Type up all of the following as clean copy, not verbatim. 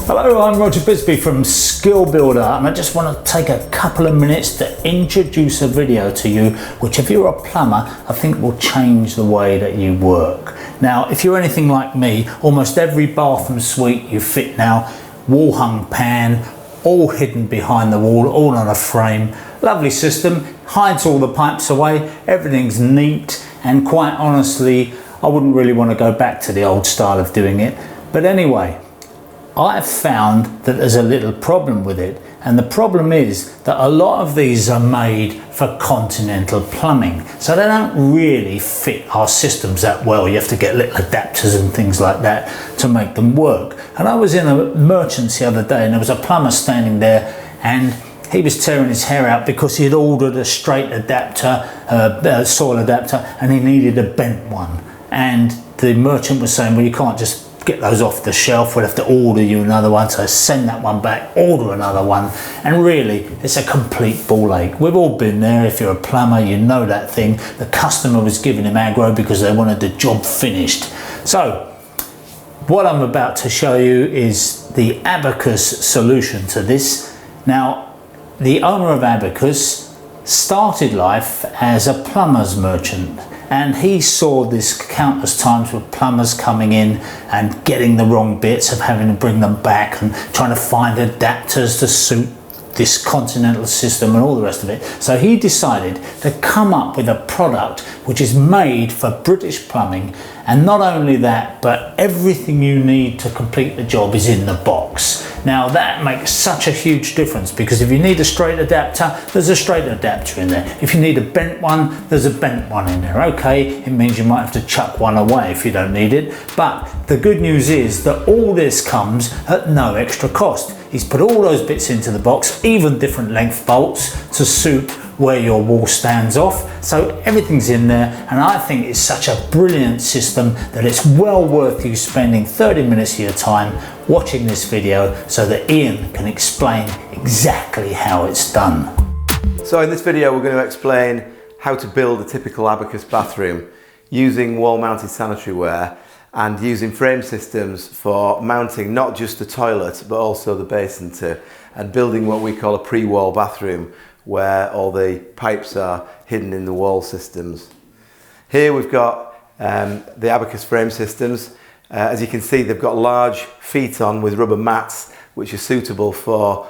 Hello, I'm Roger Bisbee from Skill Builder, and I just want to take a couple of minutes to introduce a video to you which, if you're a plumber, I think will change the way that you work. Now, if you're anything like me, almost every bathroom suite you fit now, wall hung pan, all hidden behind the wall, all on a frame. Lovely system, hides all the pipes away, everything's neat, and quite honestly, I wouldn't really want to go back to the old style of doing it. But anyway, I've found that there's a little problem with it, and the problem is that a lot of these are made for continental plumbing, so they don't really fit our systems that well. You have to get little adapters and things like that to make them work. And I was in a merchant's the other day, and there was a plumber standing there, and he was tearing his hair out because he had ordered a straight adapter, soil adapter, and he needed a bent one. And the merchant was saying, well, you can't just get those off the shelf, we'll have to order you another one, so send that one back, order another one. And really, it's a complete ball ache. We've all been there. If you're a plumber, you know that thing. The customer was giving him aggro because they wanted the job finished. So what I'm about to show you is the Abacus solution to this. Now, the owner of Abacus started life as a plumber's merchant, and he saw this countless times with plumbers coming in and getting the wrong bits, of having to bring them back and trying to find adapters to suit this continental system and all the rest of it. So he decided to come up with a product which is made for British plumbing, and not only that, but everything you need to complete the job is in the box. Now that makes such a huge difference, because if you need a straight adapter, there's a straight adapter in there. If you need a bent one, there's a bent one in there. Okay, it means you might have to chuck one away if you don't need it, but the good news is that all this comes at no extra cost. He's put all those bits into the box, even different length bolts to suit where your wall stands off. So everything's in there, and I think it's such a brilliant system that it's well worth you spending 30 minutes of your time watching this video so that Ian can explain exactly how it's done. So in this video we're going to explain how to build a typical Abacus bathroom using wall-mounted sanitary ware and using frame systems for mounting not just the toilet but also the basin too, and building what we call a pre-wall bathroom where all the pipes are hidden in the wall systems. Here we've got the Abacus frame systems. As you can see, they've got large feet on with rubber mats which are suitable for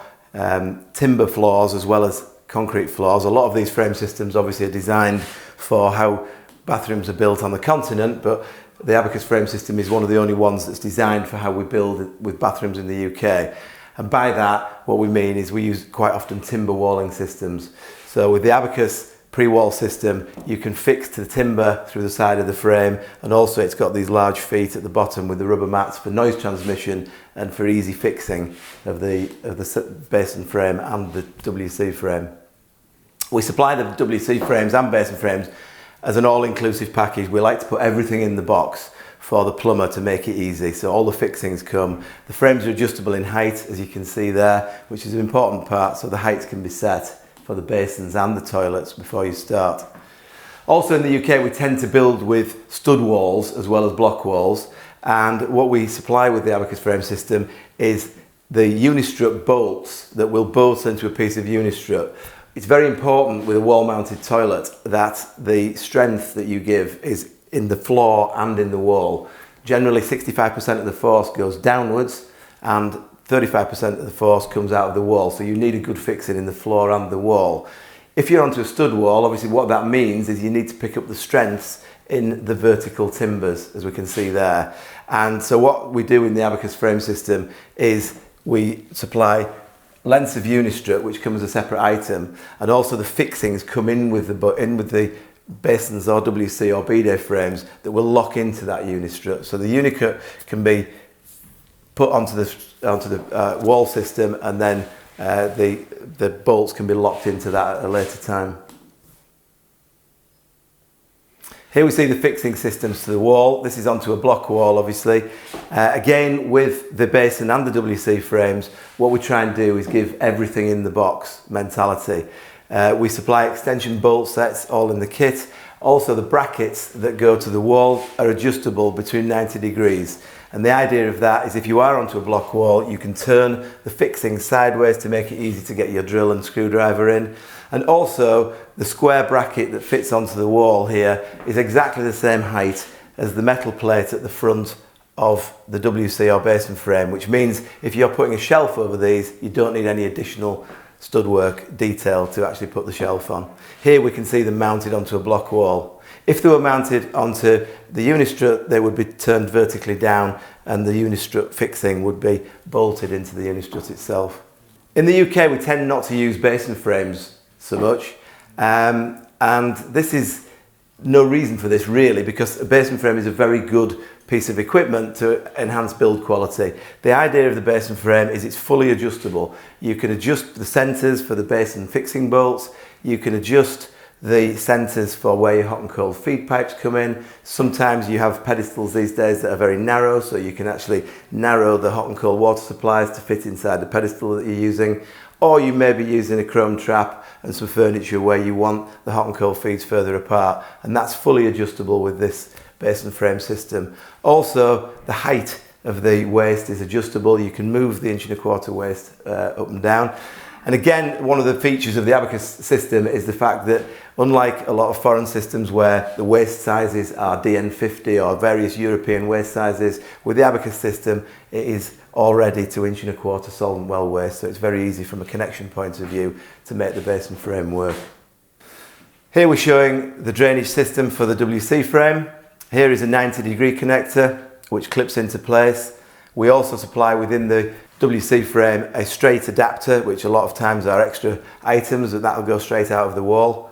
timber floors as well as concrete floors. A lot of these frame systems obviously are designed for how bathrooms are built on the continent, but the Abacus frame system is one of the only ones that's designed for how we build with bathrooms in the UK. And by that, what we mean is we use quite often timber walling systems. So with the Abacus pre-wall system, you can fix to the timber through the side of the frame, and also it's got these large feet at the bottom with the rubber mats for noise transmission and for easy fixing of the basin frame and the WC frame. We supply the WC frames and basin frames as an all-inclusive package. We like to put everything in the box for the plumber to make it easy. So all the fixings come. The frames are adjustable in height, as you can see there, which is an important part, so the heights can be set for the basins and the toilets before you start. Also in the UK we tend to build with stud walls as well as block walls, and what we supply with the Abacus frame system is the unistrut bolts that will bolt into a piece of unistrut. It's very important with a wall-mounted toilet that the strength that you give is in the floor and in the wall. Generally 65% of the force goes downwards and 35% of the force comes out of the wall, so you need a good fixing in the floor and the wall. If you're onto a stud wall, obviously what that means is you need to pick up the strengths in the vertical timbers, as we can see there. And so what we do in the Abacus frame system is we supply lengths of unistrut, which comes as a separate item, and also the fixings come in with the basins or WC or bidet frames that will lock into that unistrut. So the unicut can be put onto the wall system, and then the bolts can be locked into that at a later time. Here we see the fixing systems to the wall. This is onto a block wall, obviously. Again, with the basin and the WC frames, what we try and do is give everything in the box mentality. We supply extension bolt sets all in the kit. Also, the brackets that go to the wall are adjustable between 90 degrees. And the idea of that is if you are onto a block wall, you can turn the fixing sideways to make it easy to get your drill and screwdriver in. And also, the square bracket that fits onto the wall here is exactly the same height as the metal plate at the front of the WC or basin frame, which means if you're putting a shelf over these, you don't need any additional stud work detail to actually put the shelf on. Here we can see them mounted onto a block wall. If they were mounted onto the unistrut, they would be turned vertically down and the unistrut fixing would be bolted into the unistrut itself. In the UK, we tend not to use basin frames so much, and this is no reason for this really, because a basin frame is a very good piece of equipment to enhance build quality. The idea of the basin frame is it's fully adjustable. You can adjust the centres for the basin fixing bolts, you can adjust the centres for where your hot and cold feed pipes come in. Sometimes you have pedestals these days that are very narrow, so you can actually narrow the hot and cold water supplies to fit inside the pedestal that you're using. Or you may be using a chrome trap and some furniture where you want the hot and cold feeds further apart, and that's fully adjustable with this basin frame system. Also, the height of the waist is adjustable. You can move the 1 1/4 waist up and down. And again, one of the features of the Abacus system is the fact that unlike a lot of foreign systems where the waist sizes are DN50 or various European waist sizes, with the Abacus system it is already to 1 1/4 solvent well waist, so it's very easy from a connection point of view to make the basin frame work. Here we're showing the drainage system for the WC frame. Here is a 90-degree connector which clips into place. We also supply within the WC frame a straight adapter, which a lot of times are extra items that will go straight out of the wall.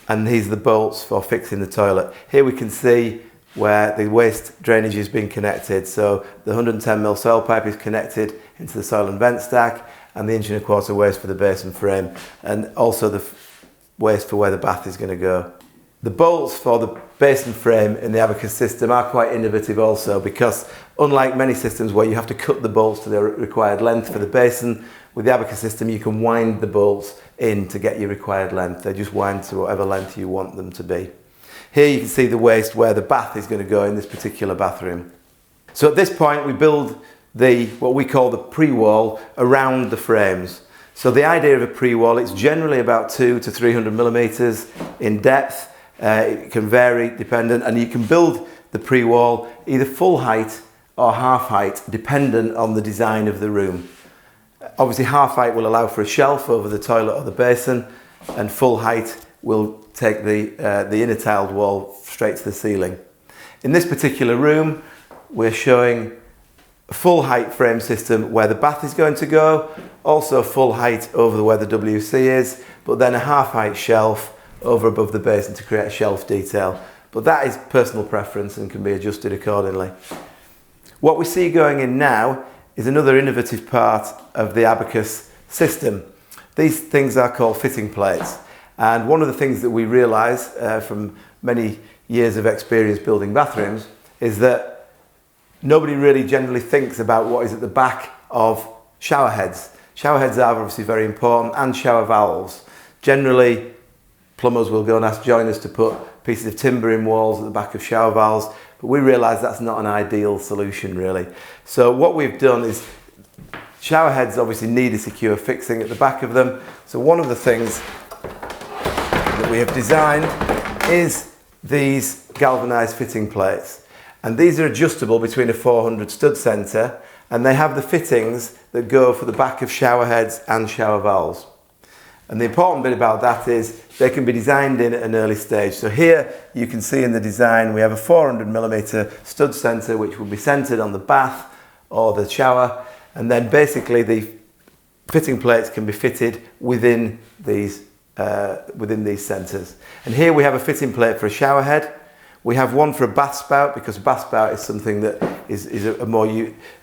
And these are the bolts for fixing the toilet. Here we can see where the waste drainage is being connected. So the 110mm soil pipe is connected into the soil and vent stack, and the 1 1/4 waste for the basin frame, and also the waste for where the bath is going to go. The bolts for the basin frame in the Abacus system are quite innovative also, because unlike many systems where you have to cut the bolts to the required length for the basin, with the Abacus system you can wind the bolts in to get your required length. They just wind to whatever length you want them to be. Here you can see the waste where the bath is going to go in this particular bathroom. So at this point we build what we call the pre-wall around the frames. So the idea of a pre-wall, it's generally about 200 to 300mm in depth. It can vary dependent, and you can build the pre-wall either full height or half height dependent on the design of the room. Obviously half height will allow for a shelf over the toilet or the basin, and full height will take the inner tiled wall straight to the ceiling. In this particular room we're showing a full height frame system where the bath is going to go, also full height over where the WC is, but then a half height shelf over above the basin to create a shelf detail. But that is personal preference and can be adjusted accordingly. What we see going in now is another innovative part of the Abacus system. These things are called fitting plates. And one of the things that we realise from many years of experience building bathrooms is that nobody really generally thinks about what is at the back of shower heads. Shower heads are obviously very important, and shower valves. Generally, plumbers will go and ask joiners to put pieces of timber in walls at the back of shower valves, but we realise that's not an ideal solution really. So what we've done is, shower heads obviously need a secure fixing at the back of them. So one of the things that we have designed is these galvanised fitting plates. And these are adjustable between a 400 stud centre, and they have the fittings that go for the back of shower heads and shower valves. And the important bit about that is they can be designed in at an early stage. So here you can see in the design we have a 400mm stud centre which will be centred on the bath or the shower, and then basically the fitting plates can be fitted within these centres. And here we have a fitting plate for a shower head. We have one for a bath spout, because a bath spout is something that is a more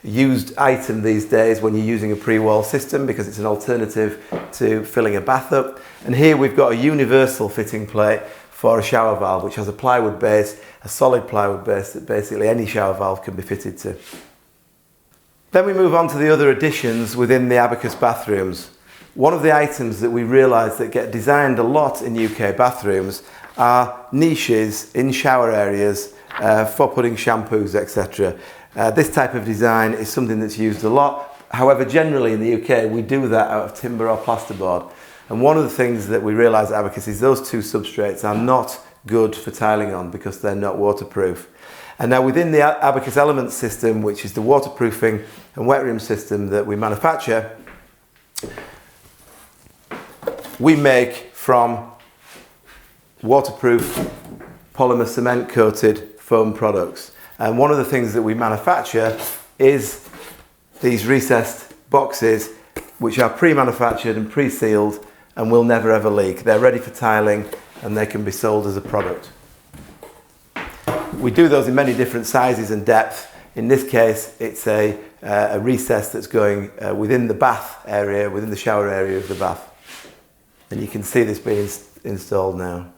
used item these days when you're using a pre-wall system, because it's an alternative to filling a bath up. And here we've got a universal fitting plate for a shower valve, which has a plywood base, a solid plywood base that basically any shower valve can be fitted to. Then we move on to the other additions within the Abacus bathrooms. One of the items that we realise that get designed a lot in UK bathrooms are niches in shower areas for putting shampoos, etc. This type of design is something that's used a lot. However, generally in the UK, we do that out of timber or plasterboard. And one of the things that we realise at Abacus is those two substrates are not good for tiling on because they're not waterproof. And now within the Abacus Elements system, which is the waterproofing and wet room system that we manufacture, we make from waterproof polymer cement coated foam products. And one of the things that we manufacture is these recessed boxes, which are pre-manufactured and pre-sealed and will never ever leak. They're ready for tiling and they can be sold as a product. We do those in many different sizes and depth. In this case, it's a recess that's going within the bath area, within the shower area of the bath. And you can see this being installed now.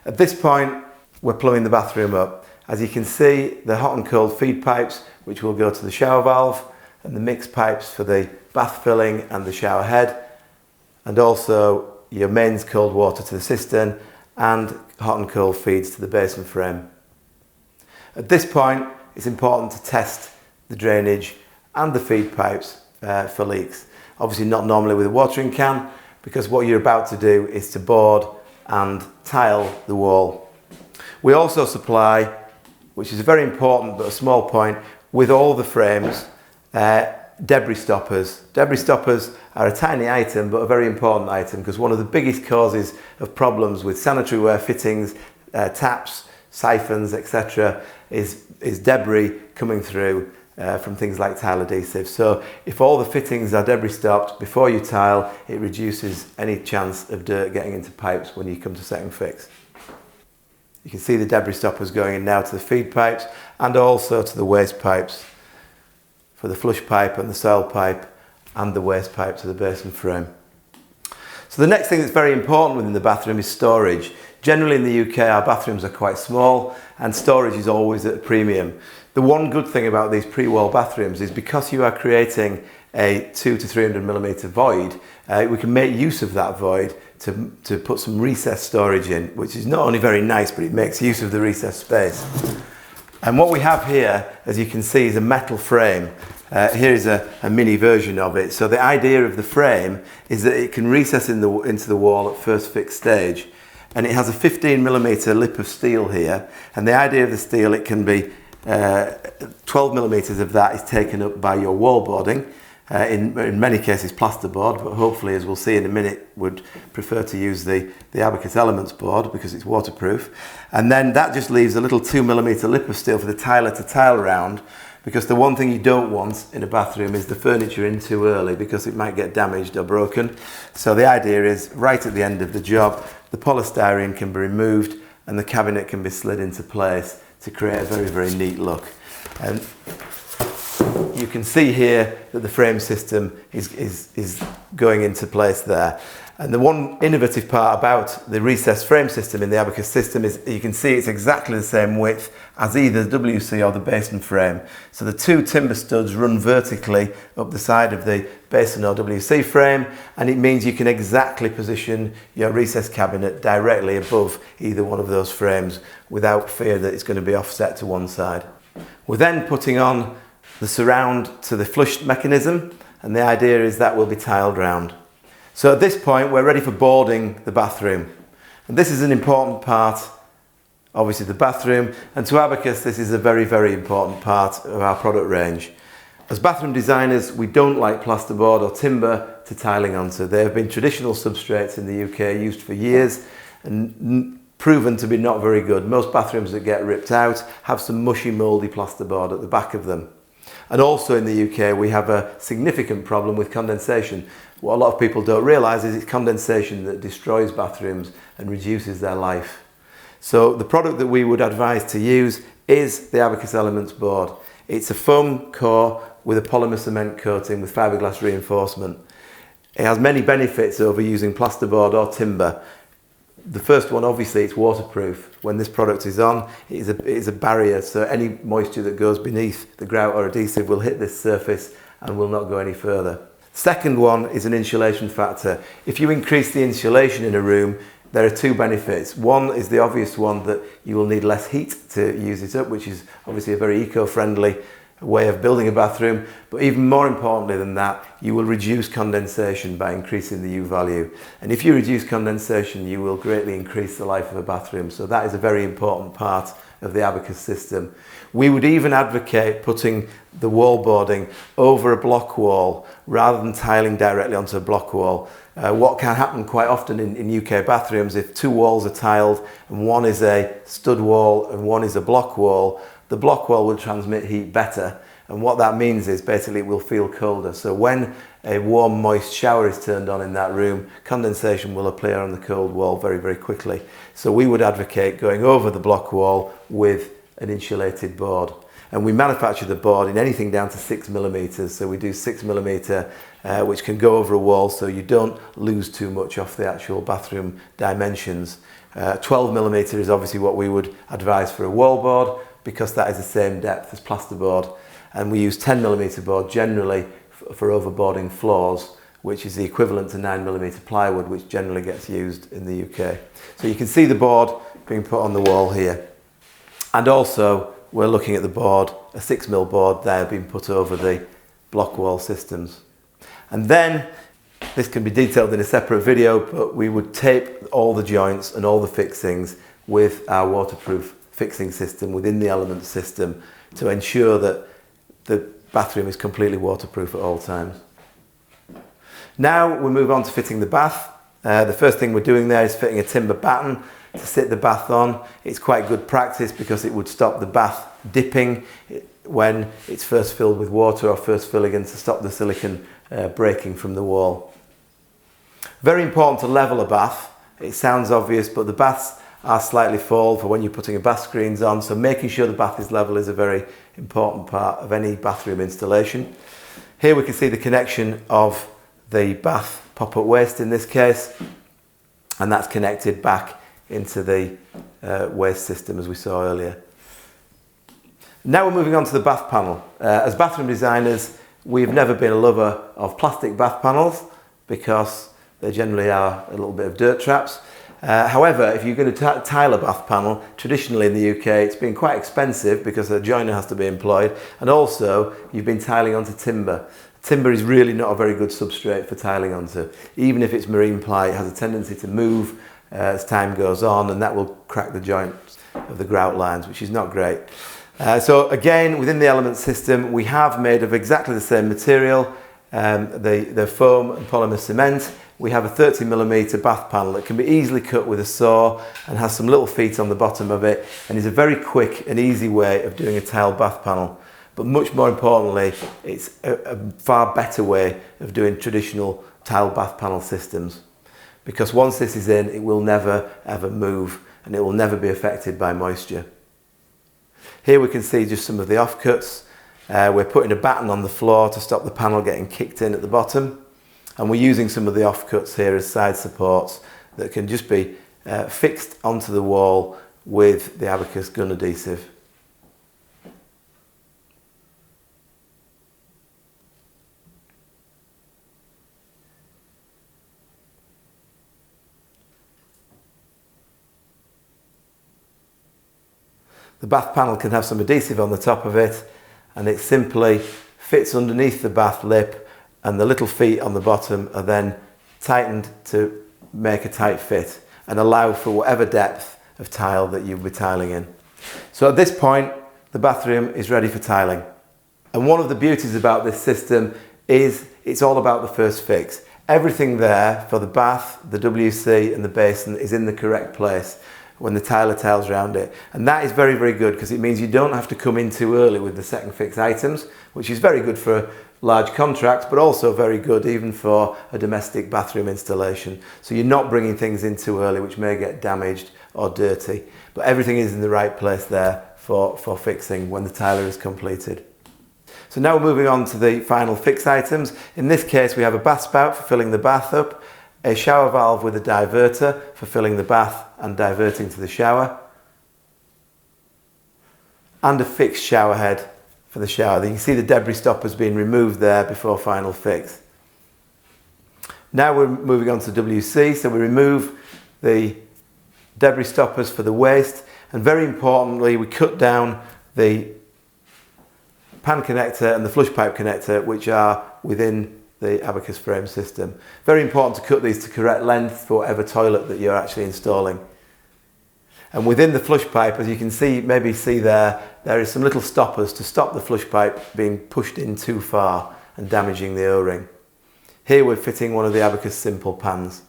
At this point, we're plumbing the bathroom up. As you can see, the hot and cold feed pipes, which will go to the shower valve, and the mixed pipes for the bath filling and the shower head, and also your mains cold water to the cistern and hot and cold feeds to the basin frame. At this point, it's important to test the drainage and the feed pipes for leaks. Obviously not normally with a watering can, because what you're about to do is to board and tile the wall. We also supply, which is very important but a small point, with all the frames, debris stoppers. Debris stoppers are a tiny item but a very important item, because one of the biggest causes of problems with sanitary ware fittings, taps, siphons, etc. is debris coming through from things like tile adhesive. So if all the fittings are debris stopped before you tile, it reduces any chance of dirt getting into pipes when you come to set and fix. You can see the debris stoppers going in now to the feed pipes and also to the waste pipes for the flush pipe and the soil pipe and the waste pipe to the basin frame. So the next thing that's very important within the bathroom is storage. Generally in the UK, our bathrooms are quite small and storage is always at a premium. The one good thing about these pre-wall bathrooms is because you are creating a 200 to 300 millimeter void, we can make use of that void to put some recessed storage in, which is not only very nice, but it makes use of the recessed space. And what we have here, as you can see, is a metal frame. Here is a mini version of it. So the idea of the frame is that it can recess into the wall at first fixed stage. And it has a 15 millimeter lip of steel here. And the idea of the steel, it can be 12 millimeters of that is taken up by your wall boarding. In many cases plasterboard, but hopefully, as we'll see in a minute, would prefer to use the Abacus Elements board because it's waterproof. And then that just leaves a little 2 millimeter lip of steel for the tiler to tile around, because the one thing you don't want in a bathroom is the furniture in too early, because it might get damaged or broken. So the idea is right at the end of the job, the polystyrene can be removed and the cabinet can be slid into place to create a very, very neat look. And you can see here that the frame system is going into place there. And the one innovative part about the recessed frame system in the Abacus system is you can see it's exactly the same width as either the WC or the basin frame. So the two timber studs run vertically up the side of the basin or WC frame, and it means you can exactly position your recessed cabinet directly above either one of those frames without fear that it's going to be offset to one side. We're then putting on the surround to the flush mechanism, and the idea is that will be tiled round. So at this point we're ready for boarding the bathroom, and this is an important part, obviously the bathroom, and to Abacus this is a very, very important part of our product range. As bathroom designers, we don't like plasterboard or timber to tiling onto. They have been traditional substrates in the UK, used for years and proven to be not very good. Most bathrooms that get ripped out have some mushy, mouldy plasterboard at the back of them. And also in the UK we have a significant problem with condensation. What a lot of people don't realise is it's condensation that destroys bathrooms and reduces their life. So the product that we would advise to use is the Abacus Elements board. It's a foam core with a polymer cement coating with fiberglass reinforcement. It has many benefits over using plasterboard or timber. The first one, obviously, it's waterproof. When this product is on, it is a barrier, so any moisture that goes beneath the grout or adhesive will hit this surface and will not go any further. Second one is an insulation factor. If you increase the insulation in a room, there are two benefits. One is the obvious one, that you will need less heat to use it up, which is obviously a very eco-friendly way of building a bathroom. But even more importantly than that, you will reduce condensation by increasing the U value. And if you reduce condensation, you will greatly increase the life of a bathroom. So that is a very important part of the Abacus system. We would even advocate putting the wall boarding over a block wall rather than tiling directly onto a block wall. What can happen quite often in UK bathrooms, if two walls are tiled and one is a stud wall and one is a block wall, the block wall will transmit heat better, and what that means is basically it will feel colder. So when a warm moist shower is turned on in that room, condensation will appear on the cold wall very, very quickly. So we would advocate going over the block wall with an insulated board. And we manufacture the board in anything down to 6mm, so we do 6mm, which can go over a wall so you don't lose too much off the actual bathroom dimensions. 12mm is obviously what we would advise for a wall board, because that is the same depth as plasterboard. And we use 10mm board generally for overboarding floors, which is the equivalent to 9mm plywood, which generally gets used in the UK. So you can see the board being put on the wall here. And also, we're looking at the board, a 6mm board there being put over the block wall systems. And then, this can be detailed in a separate video, but we would tape all the joints and all the fixings with our waterproof fixing system within the element system to ensure that the bathroom is completely waterproof at all times. Now we move on to fitting the bath. The first thing we're doing there is fitting a timber batten to sit the bath on. It's quite good practice because it would stop the bath dipping when it's first filled with water or first filling in, to stop the silicone breaking from the wall. Very important to level a bath. It sounds obvious, but the baths are slightly fall for when you're putting a bath screens on, so making sure the bath is level is a very important part of any bathroom installation. Here we can see the connection of the bath pop-up waste in this case, and that's connected back into the waste system as we saw earlier. Now we're moving on to the bath panel. As bathroom designers, we've never been a lover of plastic bath panels because they generally are a little bit of dirt traps. However, if you're going to tile a bath panel, traditionally in the UK it's been quite expensive because a joiner has to be employed, and also you've been tiling onto timber. Timber is really not a very good substrate for tiling onto. Even if it's marine ply, it has a tendency to move as time goes on, and that will crack the joints of the grout lines, which is not great. So again, within the element system, we have made of exactly the same material, the foam and polymer cement. We have a 30mm bath panel that can be easily cut with a saw and has some little feet on the bottom of it, and is a very quick and easy way of doing a tiled bath panel. But much more importantly, it's a far better way of doing traditional tiled bath panel systems, because once this is in, it will never ever move and it will never be affected by moisture. Here we can see just some of the offcuts. We're putting a batten on the floor to stop the panel getting kicked in at the bottom. And we're using some of the offcuts here as side supports that can just be fixed onto the wall with the Abacus gun adhesive. The bath panel can have some adhesive on the top of it, and it simply fits underneath the bath lip, and the little feet on the bottom are then tightened to make a tight fit and allow for whatever depth of tile that you'll be tiling in. So at this point, the bathroom is ready for tiling. And one of the beauties about this system is it's all about the first fix. Everything there for the bath, the WC and the basin is in the correct place when the tiler tiles around it. And that is very, very good, because it means you don't have to come in too early with the second fix items, which is very good for large contracts, but also very good even for a domestic bathroom installation. So you're not bringing things in too early which may get damaged or dirty, but everything is in the right place there for fixing when the tiler is completed. So now we're moving on to the final fix items. In this case, we have a bath spout for filling the bath up, a shower valve with a diverter for filling the bath and diverting to the shower, and a fixed shower head for the shower. You can see the debris stoppers being removed there before final fix. Now we're moving on to WC, so we remove the debris stoppers for the waste, and very importantly, we cut down the pan connector and the flush pipe connector, which are within the Abacus frame system. Very important to cut these to correct length for whatever toilet that you're actually installing. And within the flush pipe, as you can see, maybe see there is some little stoppers to stop the flush pipe being pushed in too far and damaging the O-ring. Here we're fitting one of the Abacus simple pans.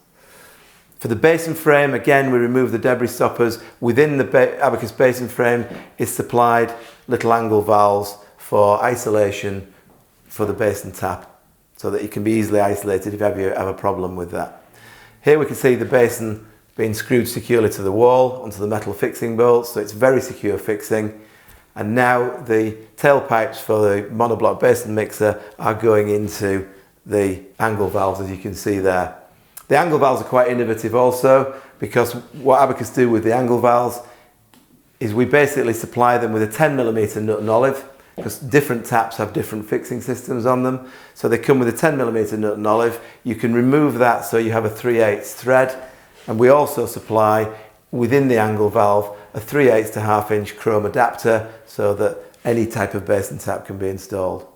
For the basin frame, again, we remove the debris stoppers. Within the Abacus basin frame is supplied little angle valves for isolation for the basin tap, so that it can be easily isolated if you have a problem with that. Here we can see the basin being screwed securely to the wall onto the metal fixing bolts, so it's very secure fixing. And now the tailpipes for the monoblock basin mixer are going into the angle valves, as you can see there. The angle valves are quite innovative also, because what Abacus do with the angle valves is we basically supply them with a 10mm nut and olive, because different taps have different fixing systems on them. So they come with a 10mm nut and olive. You can remove that so you have a 3/8 thread. And we also supply within the angle valve a 3/8 to 1/2 inch chrome adapter, so that any type of basin tap can be installed.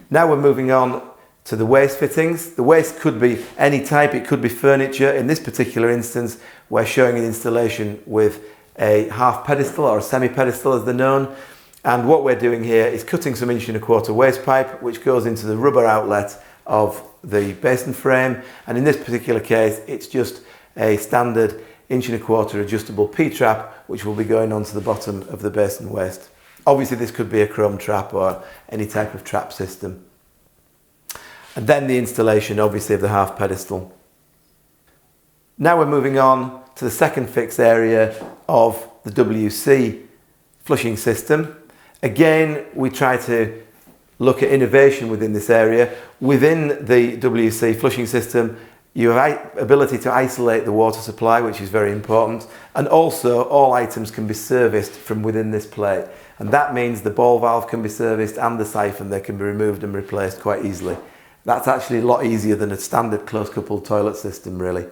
Now we're moving on to the waste fittings. The waste could be any type, it could be furniture. In this particular instance, we're showing an installation with a half pedestal or a semi pedestal as they're known. And what we're doing here is cutting some 1¼ waste pipe, which goes into the rubber outlet of the basin frame. And in this particular case, it's just a standard 1¼ adjustable P-trap, which will be going onto the bottom of the basin waste. Obviously, this could be a chrome trap or any type of trap system. And then the installation, obviously, of the half pedestal. Now we're moving on to the second fixed area of the WC flushing system. Again, we try to look at innovation within this area. Within the WC flushing system, you have ability to isolate the water supply, which is very important. And also, all items can be serviced from within this plate. And that means the ball valve can be serviced and the siphon, they can be removed and replaced quite easily. That's actually a lot easier than a standard close-coupled toilet system, really.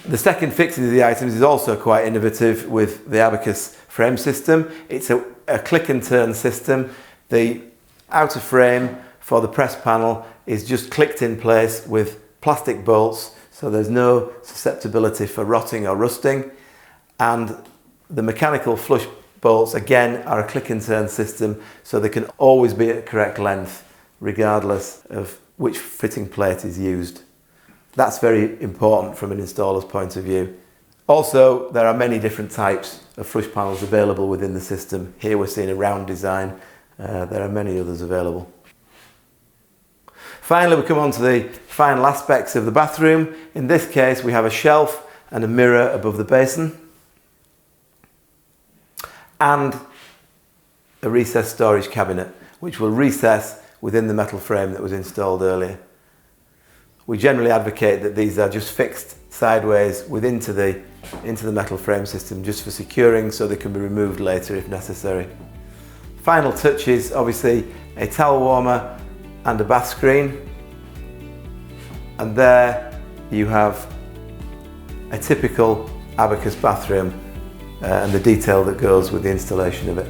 The second fixing of the items is also quite innovative with the Abacus frame system. It's a click and turn system. The outer frame for the press panel is just clicked in place with plastic bolts, so there's no susceptibility for rotting or rusting. And the mechanical flush bolts, again, are a click and turn system, so they can always be at correct length, regardless of which fitting plate is used. That's very important from an installer's point of view. Also, there are many different types of flush panels available within the system. Here we're seeing a round design. There are many others available. Finally, we come on to the final aspects of the bathroom. In this case, we have a shelf and a mirror above the basin, and a recessed storage cabinet, which will recess within the metal frame that was installed earlier. We generally advocate that these are just fixed sideways into the metal frame system, just for securing, so they can be removed later if necessary. Final touches, obviously, a towel warmer and a bath screen. And there you have a typical Abacus bathroom and the detail that goes with the installation of it.